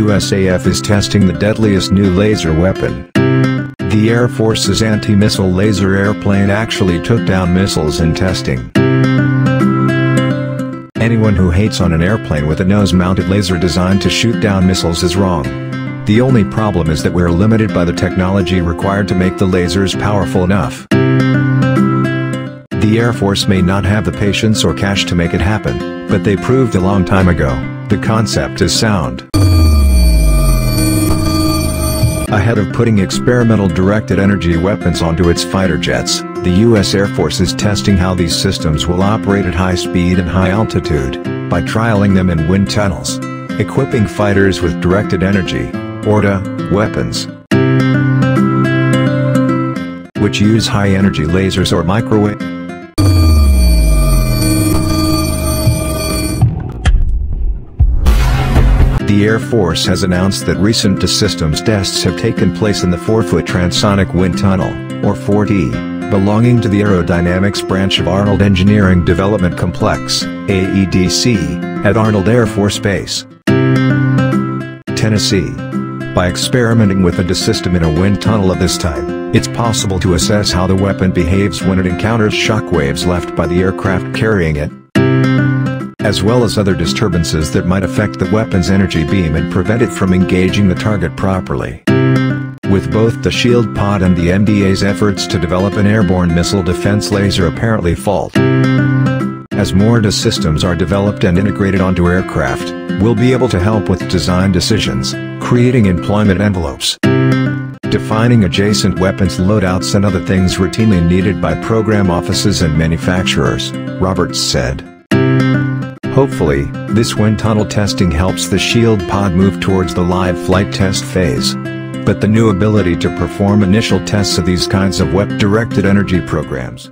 USAF is testing the deadliest new laser weapon. The Air Force's anti-missile laser airplane actually took down missiles in testing. Anyone who hates on an airplane with a nose-mounted laser designed to shoot down missiles is wrong. The only problem is that we're limited by the technology required to make the lasers powerful enough. The Air Force may not have the patience or cash to make it happen, but they proved a long time ago, the concept is sound. Ahead of putting experimental directed energy weapons onto its fighter jets, the U.S. Air Force is testing how these systems will operate at high speed and high altitude, by trialing them in wind tunnels, equipping fighters with directed energy, ORDA, weapons, which use high-energy lasers or microwave. The Air Force has announced that recent systems tests have taken place in the 4-foot transonic wind tunnel, or 4D, belonging to the Aerodynamics branch of Arnold Engineering Development Complex, AEDC, at Arnold Air Force Base, Tennessee. By experimenting with a system in a wind tunnel of this type, it's possible to assess how the weapon behaves when it encounters shock waves left by the aircraft carrying it, as well as other disturbances that might affect the weapon's energy beam and prevent it from engaging the target properly. With both the Shield Pod and the MDA's efforts to develop an airborne missile defense laser apparently fault. As more DA systems are developed and integrated onto aircraft, we'll be able to help with design decisions, creating employment envelopes, defining adjacent weapons loadouts and other things routinely needed by program offices and manufacturers, Roberts said. Hopefully, this wind tunnel testing helps the Shield Pod move towards the live flight test phase. But the new ability to perform initial tests of these kinds of directed energy programs